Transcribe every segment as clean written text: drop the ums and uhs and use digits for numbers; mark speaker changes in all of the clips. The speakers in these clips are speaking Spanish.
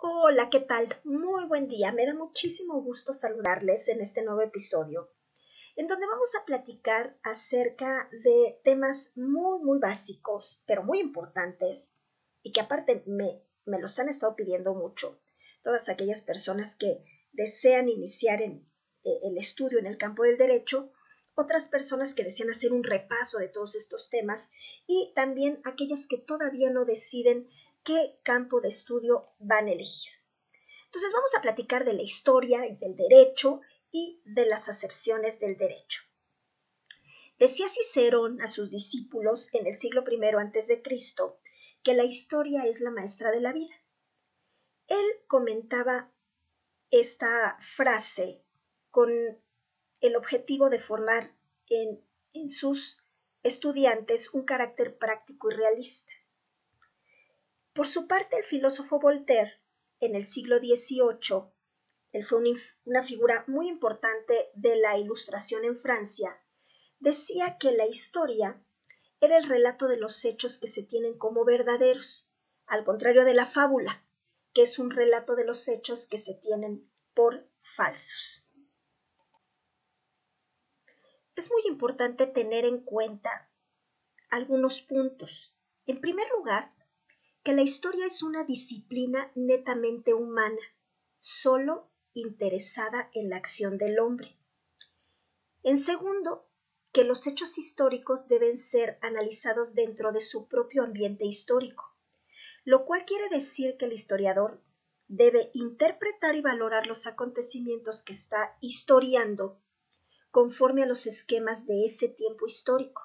Speaker 1: Hola, ¿qué tal? Muy buen día. Me da muchísimo gusto saludarles en este nuevo episodio, en donde vamos a platicar acerca de temas muy básicos, pero muy importantes, y que aparte me los han estado pidiendo mucho. Todas aquellas personas que desean iniciar el estudio en el campo del derecho, otras personas que desean hacer un repaso de todos estos temas, y también aquellas que todavía no deciden qué campo de estudio van a elegir. Entonces vamos a platicar de la historia del derecho y de las acepciones del derecho. Decía Cicerón a sus discípulos en el siglo I a.C. que la historia es la maestra de la vida. Él comentaba esta frase con el objetivo de formar en sus estudiantes un carácter práctico y realista. Por su parte, el filósofo Voltaire, en el siglo XVIII, él fue una figura muy importante de la Ilustración en Francia, decía que la historia era el relato de los hechos que se tienen como verdaderos, al contrario de la fábula, que es un relato de los hechos que se tienen por falsos. Es muy importante tener en cuenta algunos puntos. En primer lugar, que la historia es una disciplina netamente humana, solo interesada en la acción del hombre. En segundo, que los hechos históricos deben ser analizados dentro de su propio ambiente histórico, lo cual quiere decir que el historiador debe interpretar y valorar los acontecimientos que está historiando conforme a los esquemas de ese tiempo histórico,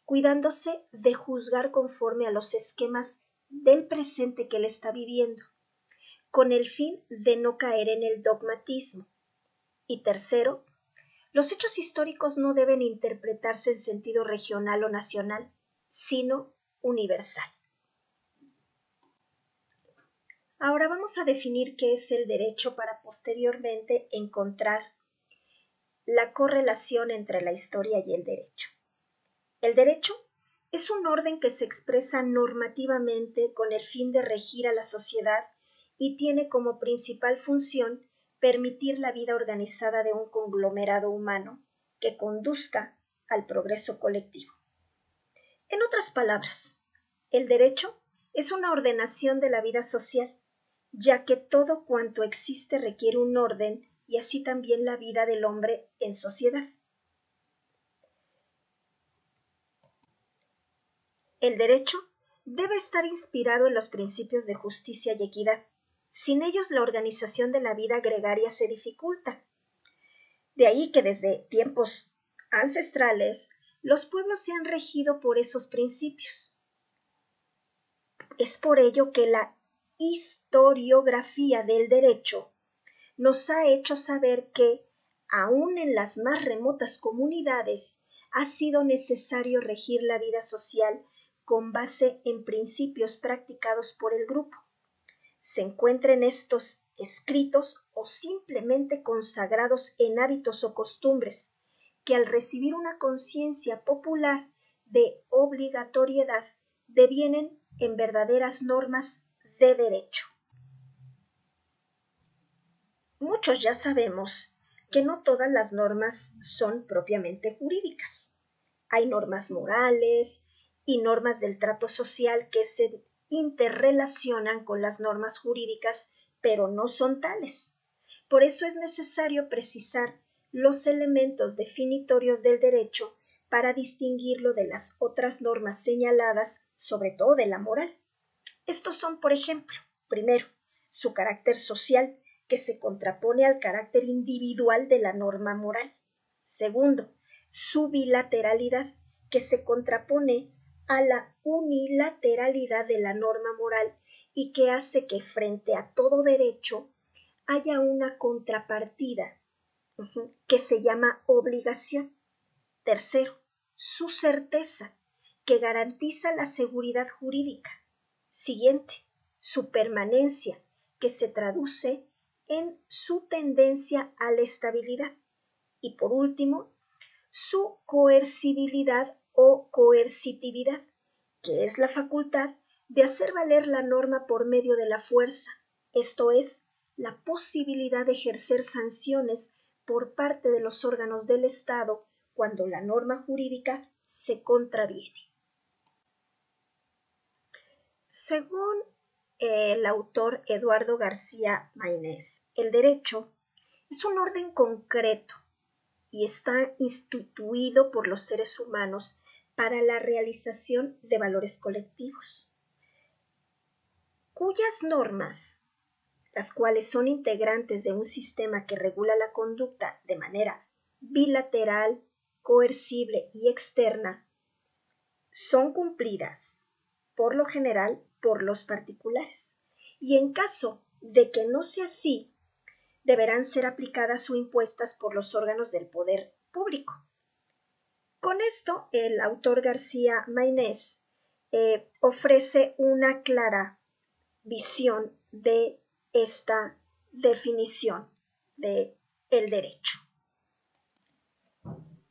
Speaker 1: cuidándose de juzgar conforme a los esquemas del presente que él está viviendo, con el fin de no caer en el dogmatismo. Y tercero, los hechos históricos no deben interpretarse en sentido regional o nacional, sino universal. Ahora vamos a definir qué es el derecho para posteriormente encontrar la correlación entre la historia y el derecho. El derecho es un orden que se expresa normativamente con el fin de regir a la sociedad y tiene como principal función permitir la vida organizada de un conglomerado humano que conduzca al progreso colectivo. En otras palabras, el derecho es una ordenación de la vida social, ya que todo cuanto existe requiere un orden y así también la vida del hombre en sociedad. El derecho debe estar inspirado en los principios de justicia y equidad. Sin ellos, la organización de la vida gregaria se dificulta. De ahí que desde tiempos ancestrales, los pueblos se han regido por esos principios. Es por ello que la historiografía del derecho nos ha hecho saber que, aun en las más remotas comunidades, ha sido necesario regir la vida social con base en principios practicados por el grupo. Se encuentren estos escritos o simplemente consagrados en hábitos o costumbres, que al recibir una conciencia popular de obligatoriedad devienen en verdaderas normas de derecho. Muchos ya sabemos que no todas las normas son propiamente jurídicas. Hay normas morales y normas del trato social que se interrelacionan con las normas jurídicas, pero no son tales. Por eso es necesario precisar los elementos definitorios del derecho para distinguirlo de las otras normas señaladas, sobre todo de la moral. Estos son, por ejemplo, primero, su carácter social, que se contrapone al carácter individual de la norma moral. Segundo, su bilateralidad, que se contrapone a la unilateralidad de la norma moral y que hace que frente a todo derecho haya una contrapartida que se llama obligación. Tercero, su certeza, que garantiza la seguridad jurídica. Siguiente, su permanencia, que se traduce en su tendencia a la estabilidad. Y por último, su coercibilidad o coercitividad, que es la facultad de hacer valer la norma por medio de la fuerza, esto es, la posibilidad de ejercer sanciones por parte de los órganos del Estado cuando la norma jurídica se contraviene. Según el autor Eduardo García Maynés, el derecho es un orden concreto y está instituido por los seres humanos para la realización de valores colectivos, cuyas normas, las cuales son integrantes de un sistema que regula la conducta de manera bilateral, coercible y externa, son cumplidas, por lo general, por los particulares. Y en caso de que no sea así, deberán ser aplicadas o impuestas por los órganos del poder público. Con esto, el autor García Maynés ofrece una clara visión de esta definición de el derecho.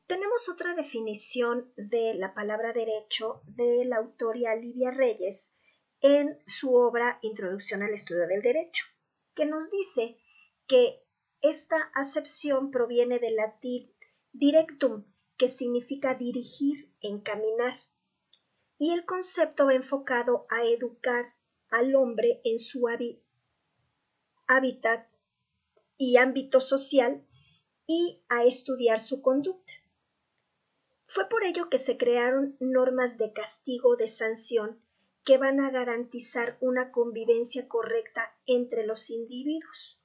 Speaker 1: Tenemos otra definición de la palabra derecho de la autora Livia Reyes en su obra Introducción al Estudio del Derecho, que nos dice que esta acepción proviene del latín directum, que significa dirigir, encaminar, y el concepto va enfocado a educar al hombre en su hábitat y ámbito social y a estudiar su conducta. Fue por ello que se crearon normas de castigo o de sanción que van a garantizar una convivencia correcta entre los individuos.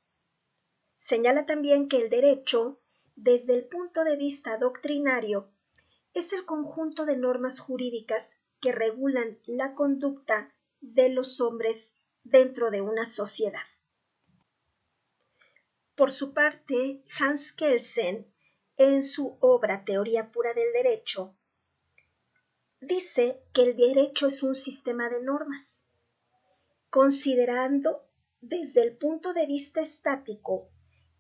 Speaker 1: Señala también que el derecho, desde el punto de vista doctrinario, es el conjunto de normas jurídicas que regulan la conducta de los hombres dentro de una sociedad. Por su parte, Hans Kelsen, en su obra Teoría pura del derecho, dice que el derecho es un sistema de normas, considerando desde el punto de vista estático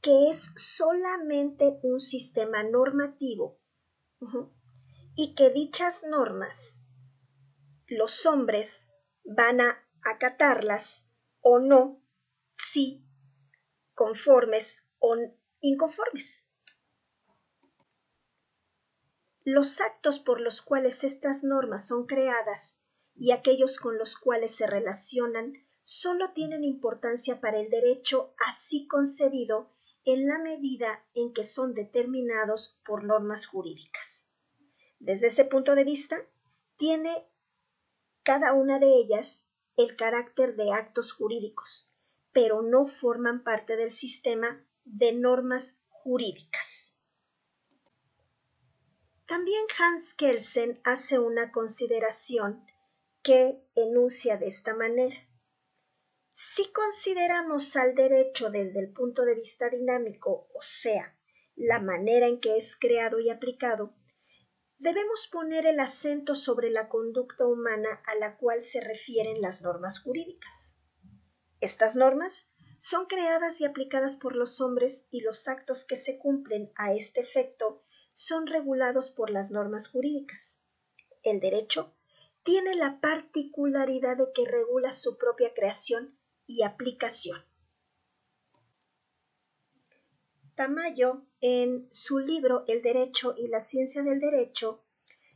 Speaker 1: que es solamente un sistema normativo y que dichas normas los hombres van a acatarlas o no, si conformes o inconformes. Los actos por los cuales estas normas son creadas y aquellos con los cuales se relacionan solo tienen importancia para el derecho así concebido en la medida en que son determinados por normas jurídicas. Desde ese punto de vista, tiene cada una de ellas el carácter de actos jurídicos, pero no forman parte del sistema de normas jurídicas. También Hans Kelsen hace una consideración que enuncia de esta manera. Si consideramos al derecho desde el punto de vista dinámico, o sea, la manera en que es creado y aplicado, debemos poner el acento sobre la conducta humana a la cual se refieren las normas jurídicas. Estas normas son creadas y aplicadas por los hombres y los actos que se cumplen a este efecto son regulados por las normas jurídicas. El derecho tiene la particularidad de que regula su propia creación y aplicación. Tamayo, en su libro El derecho y la ciencia del derecho,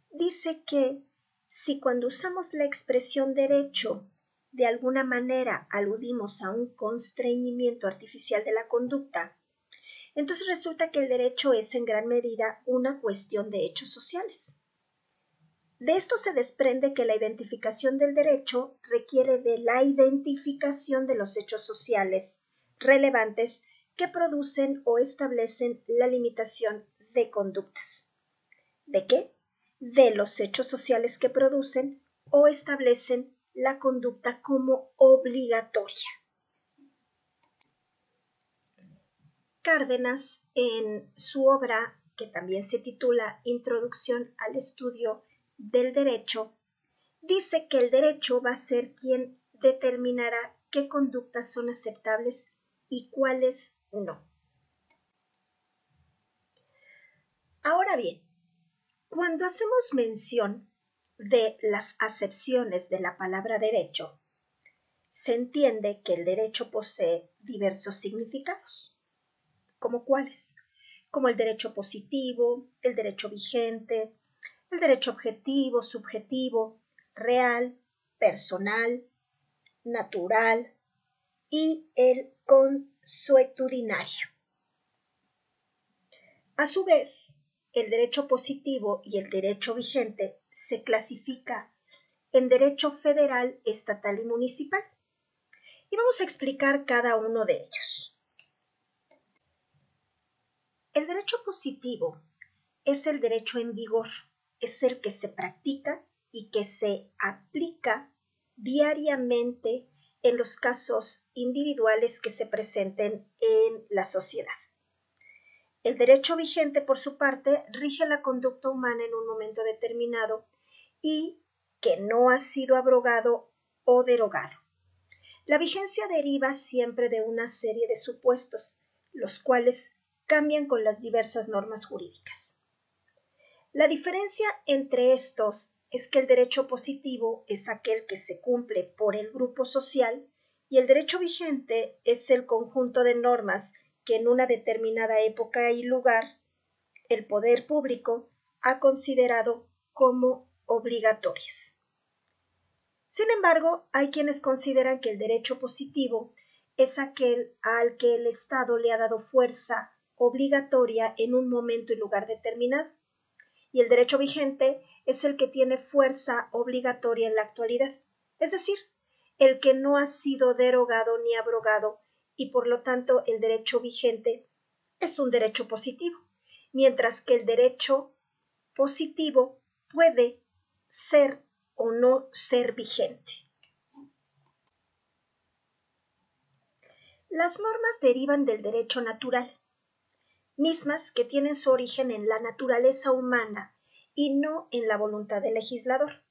Speaker 1: dice que si cuando usamos la expresión derecho de alguna manera aludimos a un constreñimiento artificial de la conducta, entonces resulta que el derecho es en gran medida una cuestión de hechos sociales. De esto se desprende que la identificación del derecho requiere de la identificación de los hechos sociales relevantes que producen o establecen la limitación de conductas. ¿De qué? De los hechos sociales que producen o establecen la conducta como obligatoria. Cárdenas, en su obra, que también se titula Introducción al Estudio del Derecho, dice que el derecho va a ser quien determinará qué conductas son aceptables y cuáles no. Ahora bien, cuando hacemos mención de las acepciones de la palabra derecho, se entiende que el derecho posee diversos significados. ¿Como cuáles? Como el derecho positivo, el derecho vigente, el derecho objetivo, subjetivo, real, personal, natural y el consuetudinario. A su vez, el derecho positivo y el derecho vigente se clasifica en derecho federal, estatal y municipal. Y vamos a explicar cada uno de ellos. El derecho positivo es el derecho en vigor, es el que se practica y que se aplica diariamente en los casos individuales que se presenten en la sociedad. El derecho vigente, por su parte, rige la conducta humana en un momento determinado y que no ha sido abrogado o derogado. La vigencia deriva siempre de una serie de supuestos, los cuales cambian con las diversas normas jurídicas. La diferencia entre estos es que el derecho positivo es aquel que se cumple por el grupo social y el derecho vigente es el conjunto de normas que en una determinada época y lugar el poder público ha considerado como obligatorias. Sin embargo, hay quienes consideran que el derecho positivo es aquel al que el Estado le ha dado fuerza obligatoria en un momento y lugar determinado, y el derecho vigente es el que tiene fuerza obligatoria en la actualidad, es decir, el que no ha sido derogado ni abrogado, y por lo tanto el derecho vigente es un derecho positivo, mientras que el derecho positivo puede ser o no ser vigente. Las normas derivan del derecho natural, mismas que tienen su origen en la naturaleza humana y no en la voluntad del legislador.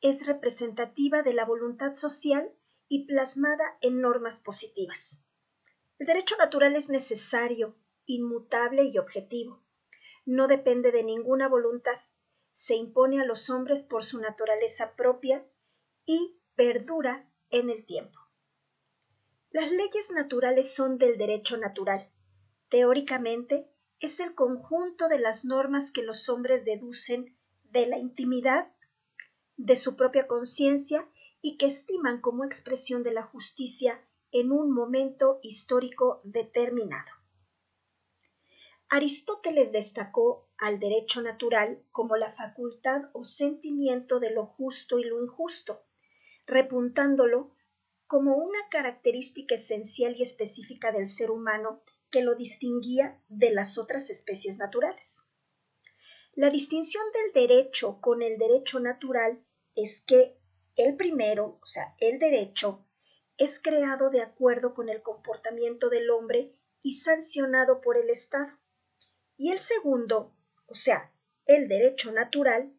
Speaker 1: Es representativa de la voluntad social y plasmada en normas positivas. El derecho natural es necesario, inmutable y objetivo. No depende de ninguna voluntad. Se impone a los hombres por su naturaleza propia y perdura en el tiempo. Las leyes naturales son del derecho natural. Teóricamente, es el conjunto de las normas que los hombres deducen de la intimidad, de su propia conciencia y que estiman como expresión de la justicia en un momento histórico determinado. Aristóteles destacó al derecho natural como la facultad o sentimiento de lo justo y lo injusto, repuntándolo como una característica esencial y específica del ser humano que lo distinguía de las otras especies naturales. La distinción del derecho con el derecho natural es que el primero, o sea, el derecho, es creado de acuerdo con el comportamiento del hombre y sancionado por el Estado. Y el segundo, o sea, el derecho natural,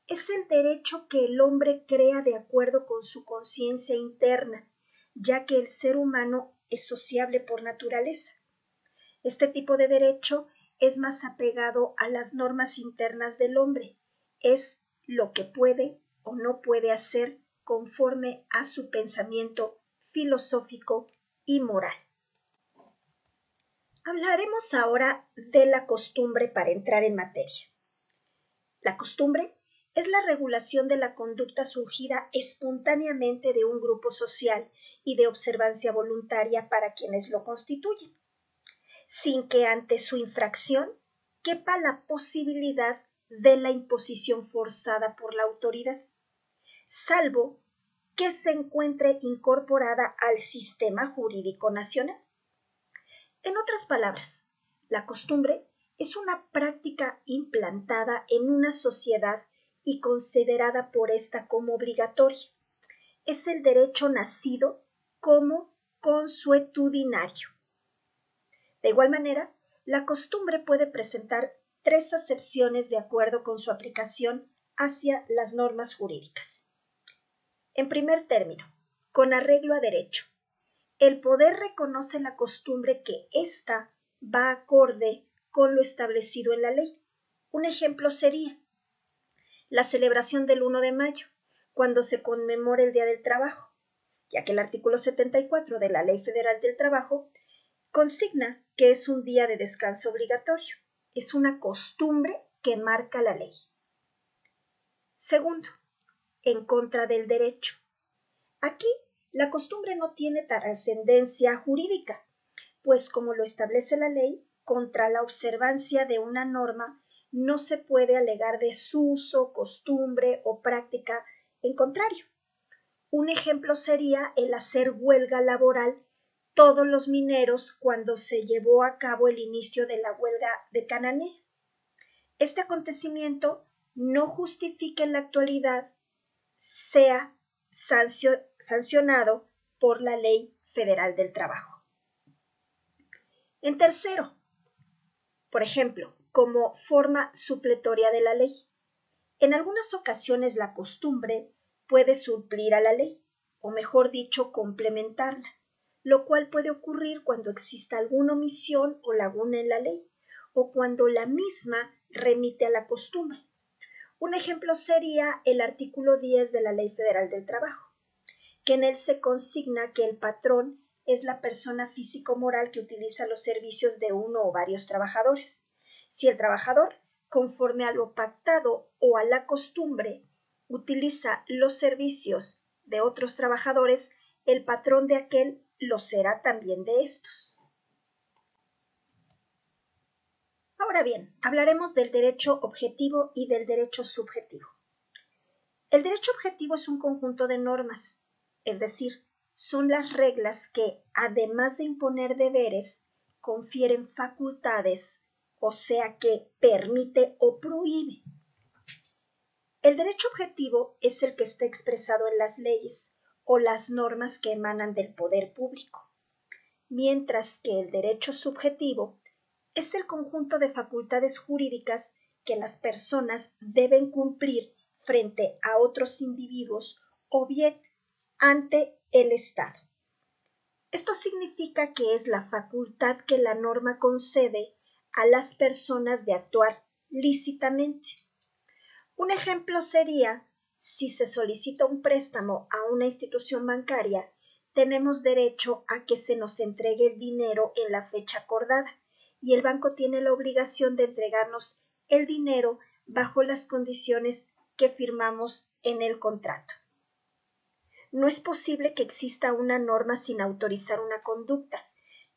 Speaker 1: es el derecho que el hombre crea de acuerdo con su conciencia interna, ya que el ser humano es sociable por naturaleza. Este tipo de derecho es más apegado a las normas internas del hombre, es lo que puede o no puede hacer conforme a su pensamiento filosófico y moral. Hablaremos ahora de la costumbre para entrar en materia. La costumbre es la regulación de la conducta surgida espontáneamente de un grupo social y de observancia voluntaria para quienes lo constituyen, sin que ante su infracción quepa la posibilidad de la imposición forzada por la autoridad, salvo que se encuentre incorporada al sistema jurídico nacional. En otras palabras, la costumbre es una práctica implantada en una sociedad y considerada por ésta como obligatoria. Es el derecho nacido como consuetudinario. De igual manera, la costumbre puede presentar tres acepciones de acuerdo con su aplicación hacia las normas jurídicas. En primer término, con arreglo a derecho. El poder reconoce la costumbre que ésta va acorde con lo establecido en la ley. Un ejemplo sería la celebración del 1 de mayo, cuando se conmemora el Día del Trabajo. ya que el artículo 74 de la Ley Federal del Trabajo consigna que es un día de descanso obligatorio. Es una costumbre que marca la ley. Segundo, en contra del derecho. Aquí, la costumbre no tiene trascendencia jurídica, pues como lo establece la ley, contra la observancia de una norma no se puede alegar desuso, costumbre o práctica en contrario. Un ejemplo sería el hacer huelga laboral todos los mineros cuando se llevó a cabo el inicio de la huelga de Cananea. Este acontecimiento no justifica en la actualidad sea sancionado por la Ley Federal del Trabajo. En tercero, por ejemplo, como forma supletoria de la ley. En algunas ocasiones la costumbre puede suplir a la ley, o mejor dicho, complementarla, lo cual puede ocurrir cuando exista alguna omisión o laguna en la ley, o cuando la misma remite a la costumbre. Un ejemplo sería el artículo 10 de la Ley Federal del Trabajo, que en él se consigna que el patrón es la persona físico-moral que utiliza los servicios de uno o varios trabajadores. Si el trabajador, conforme a lo pactado o a la costumbre, utiliza los servicios de otros trabajadores, el patrón de aquel lo será también de estos. Ahora bien, hablaremos del derecho objetivo y del derecho subjetivo. El derecho objetivo es un conjunto de normas, es decir, son las reglas que, además de imponer deberes, confieren facultades, o sea que permite o prohíbe. El derecho objetivo es el que está expresado en las leyes o las normas que emanan del poder público, mientras que el derecho subjetivo es el conjunto de facultades jurídicas que las personas deben cumplir frente a otros individuos o bien ante el Estado. Esto significa que es la facultad que la norma concede a las personas de actuar lícitamente. Un ejemplo sería, si se solicita un préstamo a una institución bancaria, tenemos derecho a que se nos entregue el dinero en la fecha acordada y el banco tiene la obligación de entregarnos el dinero bajo las condiciones que firmamos en el contrato. No es posible que exista una norma sin autorizar una conducta,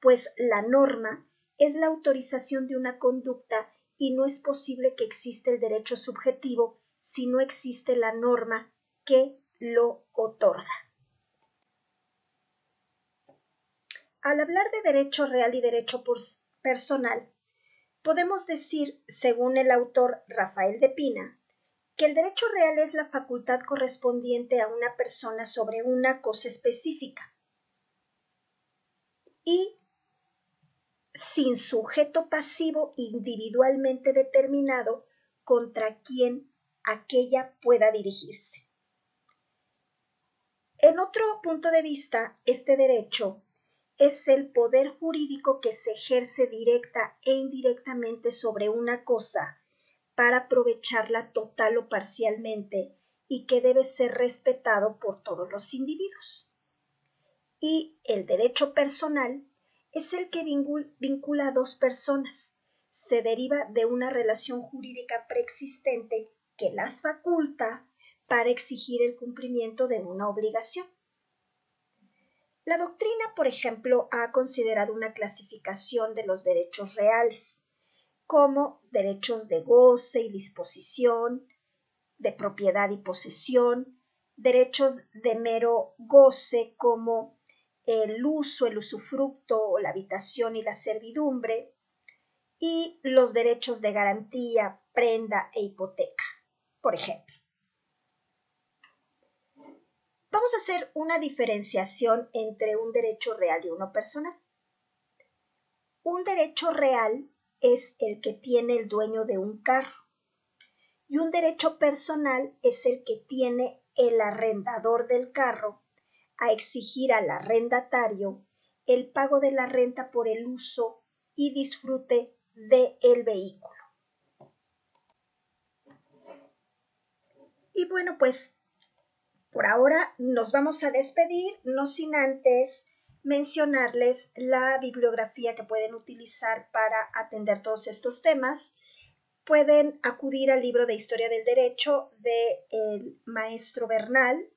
Speaker 1: pues la norma es la autorización de una conducta y no es posible que exista el derecho subjetivo si no existe la norma que lo otorga. Al hablar de derecho real y derecho personal, podemos decir, según el autor Rafael de Pina, que el derecho real es la facultad correspondiente a una persona sobre una cosa específica y sin sujeto pasivo individualmente determinado contra quien aquella pueda dirigirse. En otro punto de vista, este derecho es el poder jurídico que se ejerce directa e indirectamente sobre una cosa para aprovecharla total o parcialmente y que debe ser respetado por todos los individuos. Y el derecho personal es el que vincula a dos personas. Se deriva de una relación jurídica preexistente que las faculta para exigir el cumplimiento de una obligación. La doctrina, por ejemplo, ha considerado una clasificación de los derechos reales como derechos de goce y disposición, de propiedad y posesión, derechos de mero goce como el uso, el usufructo, la habitación y la servidumbre, y los derechos de garantía, prenda e hipoteca, por ejemplo. Vamos a hacer una diferenciación entre un derecho real y uno personal. Un derecho real es el que tiene el dueño de un carro y un derecho personal es el que tiene el arrendador del carro a exigir al arrendatario el pago de la renta por el uso y disfrute del vehículo. Y bueno, pues Por ahora nos vamos a despedir, no sin antes mencionarles la bibliografía que pueden utilizar para atender todos estos temas. Pueden acudir al libro de Historia del Derecho del maestro Bernal,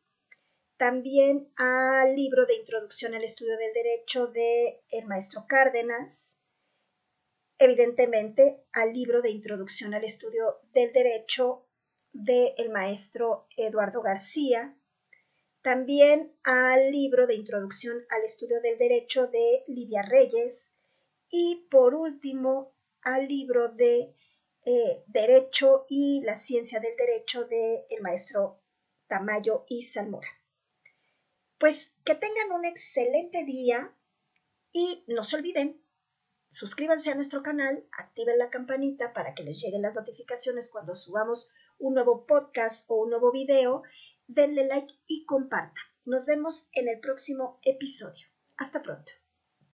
Speaker 1: también al libro de Introducción al Estudio del Derecho del maestro Cárdenas, evidentemente al libro de Introducción al Estudio del Derecho del maestro Eduardo García, también al libro de Introducción al Estudio del Derecho de Livia Reyes y por último al libro de Derecho y la Ciencia del Derecho del maestro Tamayo y Salmora. Pues que tengan un excelente día y no se olviden, suscríbanse a nuestro canal, activen la campanita para que les lleguen las notificaciones cuando subamos un nuevo podcast o un nuevo video. Denle like y compartan. Nos vemos en el próximo episodio. Hasta pronto.